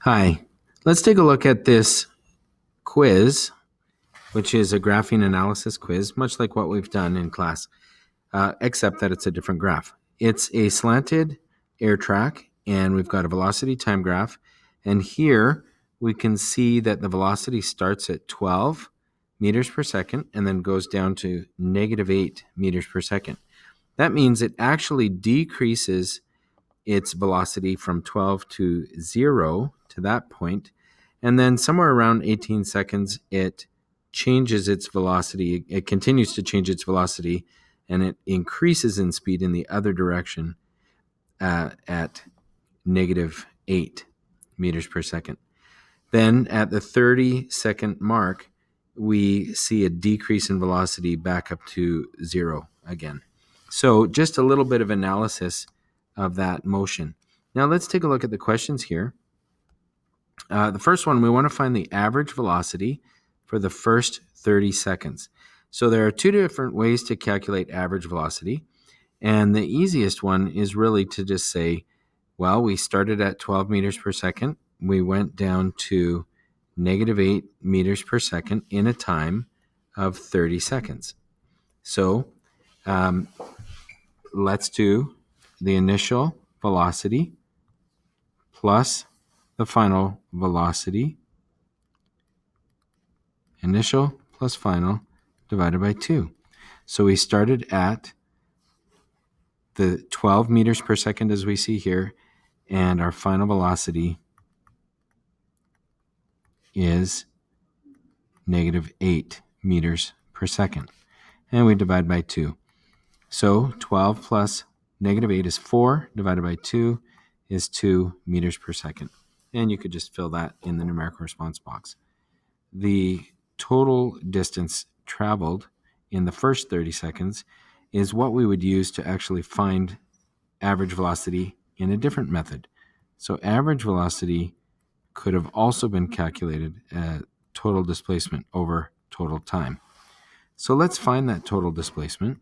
Hi, let's take a look at this quiz, which is a graphing analysis quiz, much like what we've done in class, except that it's a different graph. It's a slanted air track, and we've got a velocity time graph. And here we can see that the velocity starts at 12 meters per second and then goes down to -8 meters per second. That means it actually decreases its velocity from 12 to 0 to that point. And then somewhere around 18 seconds, it changes its velocity. It continues to change its velocity and it increases in speed in the other direction at -8 meters per second. Then at the 30-second mark, we see a decrease in velocity back up to 0 again. So just a little bit of analysis of that motion. Now let's take a look at the questions here. The first one, we want to find the average velocity for the first 30 seconds. So there are two different ways to calculate average velocity. And the easiest one is really to just say, well, we started at 12 meters per second. We went down to -8 meters per second in a time of 30 seconds. So let's do the initial velocity plus the final velocity, initial plus final, divided by 2. So we started at the 12 meters per second as we see here, and our final velocity is -8 meters per second. And we divide by 2. So 12 plus -8 is 4, divided by 2 is 2 meters per second. And you could just fill that in the numerical response box. The total distance traveled in the first 30 seconds is what we would use to actually find average velocity in a different method. So average velocity could have also been calculated at total displacement over total time. So let's find that total displacement.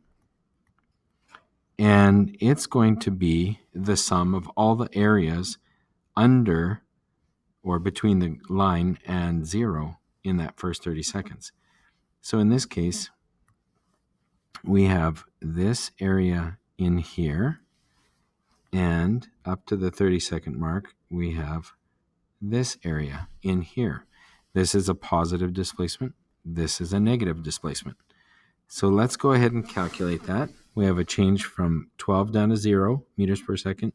And it's going to be the sum of all the areas under or between the line and 0 in that first 30 seconds. So in this case, we have this area in here, and up to the 30-second mark, we have this area in here. This is a positive displacement. This is a negative displacement. So let's go ahead and calculate that. We have a change from 12 down to 0 meters per second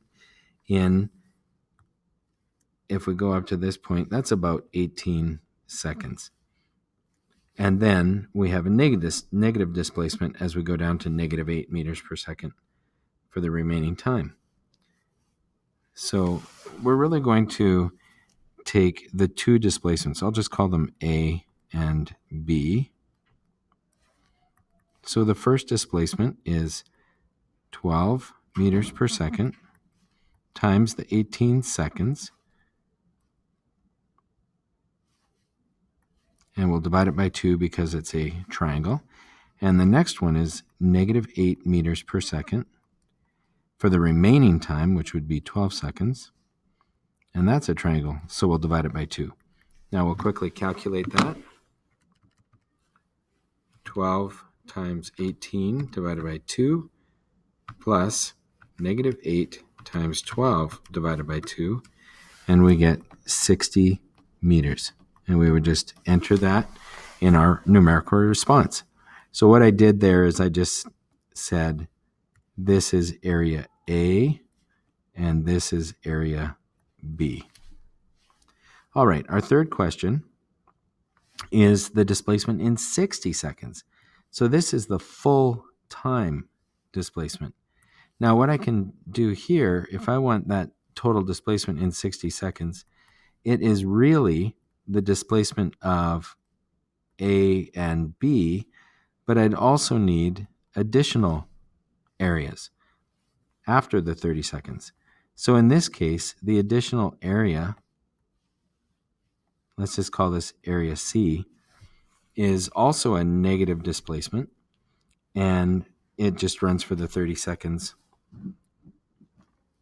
in, if we go up to this point, that's about 18 seconds. And then we have a negative displacement as we go down to -8 meters per second for the remaining time. So we're really going to take the two displacements. I'll just call them A and B. So the first displacement is 12 meters per second times the 18 seconds. And we'll divide it by 2 because it's a triangle. And the next one is -8 meters per second for the remaining time, which would be 12 seconds. And that's a triangle, so we'll divide it by 2. Now we'll quickly calculate that. 12 times 18 divided by 2 plus -8 times 12 divided by 2, and we get 60 meters. And we would just enter that in our numerical response. So what I did there is I just said this is area A and this is area B. All right, our third question is the displacement in 60 seconds. So this is the full time displacement. Now what I can do here, if I want that total displacement in 60 seconds, it is really the displacement of A and B, but I'd also need additional areas after the 30 seconds. So in this case, the additional area, let's just call this area C, is also a negative displacement, and it just runs for the 30 seconds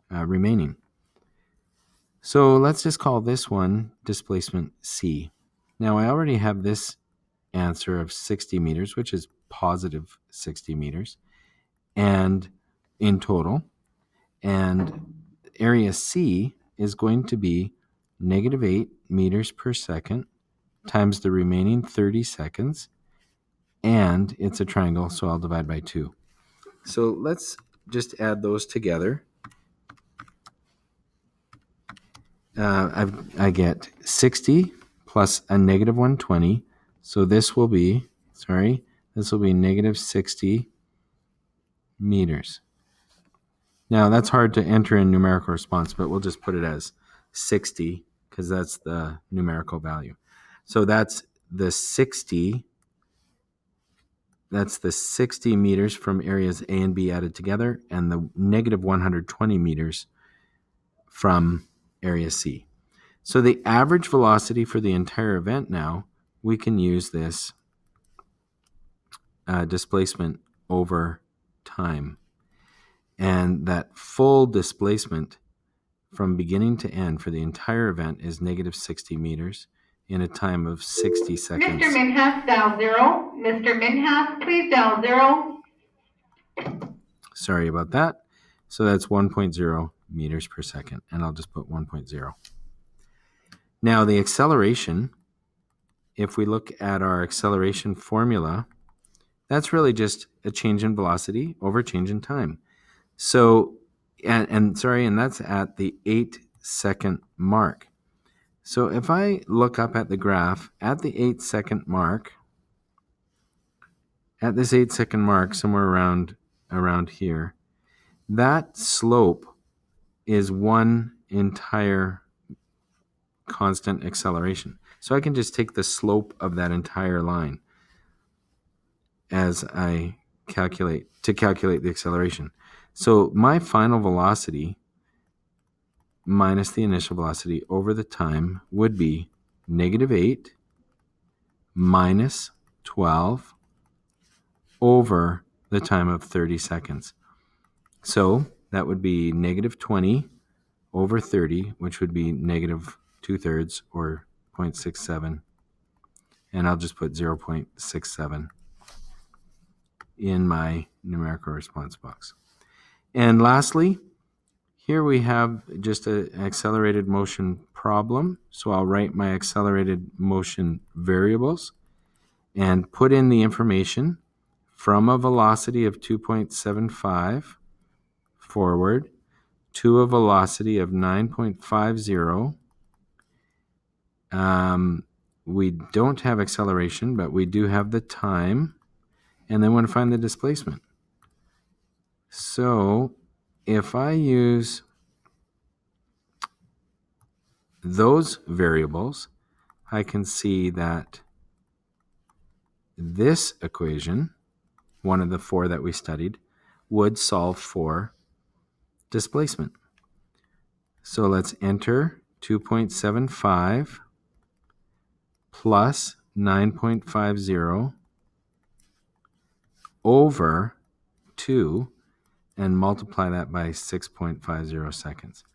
remaining. So let's just call this one displacement C. Now I already have this answer of 60 meters, which is positive 60 meters, and in total. And area C is going to be negative 8 meters per second times the remaining 30 seconds. And it's a triangle, so I'll divide by 2. So let's just add those together. I get 60 plus a negative 120. So this will be negative 60 meters. Now that's hard to enter in numerical response, but we'll just put it as 60 because that's the numerical value. So that's the 60 meters from areas A and B added together, and the negative 120 meters from area C. So the average velocity for the entire event now, we can use this displacement over time. And that full displacement from beginning to end for the entire event is negative 60 meters in a time of 60 seconds. Mr. Minhas, dial 0. Mr. Minhas, please dial 0. Sorry about that. So that's 1.0 meters per second, and I'll just put 1.0. Now the acceleration, if we look at our acceleration formula, that's really just a change in velocity over change in time. So, and that's at the 8-second mark. So if I look up at the graph at the 8-second mark, at this 8-second mark, somewhere around here, that slope is one entire constant acceleration. So I can just take the slope of that entire line as I calculate the acceleration. So my final velocity minus the initial velocity over the time would be negative 8 minus 12 over the time of 30 seconds. So that would be negative 20 over 30, which would be negative 2/3 or 0.67. And I'll just put 0.67 in my numerical response box. And lastly, here we have just an accelerated motion problem. So I'll write my accelerated motion variables and put in the information from a velocity of 2.75 forward to a velocity of 9.50. We don't have acceleration, but we do have the time, and then want to find the displacement. So if I use those variables, I can see that this equation, one of the 4 that we studied, would solve for displacement. So let's enter 2.75 plus 9.50 over 2 and multiply that by 6.50 seconds.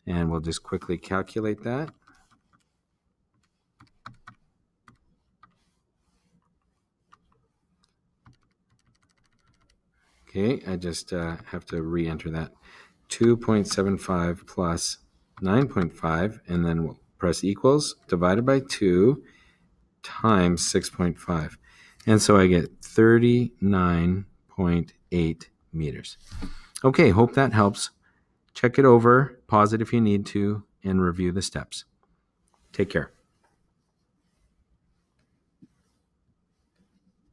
And we'll just quickly calculate that. Okay, I just have to re-enter that. 2.75 plus 9.5, and then we'll press equals, divided by 2 times 6.5. And so I get 39.8 meters. Okay, hope that helps. Check it over, pause it if you need to, and review the steps. Take care.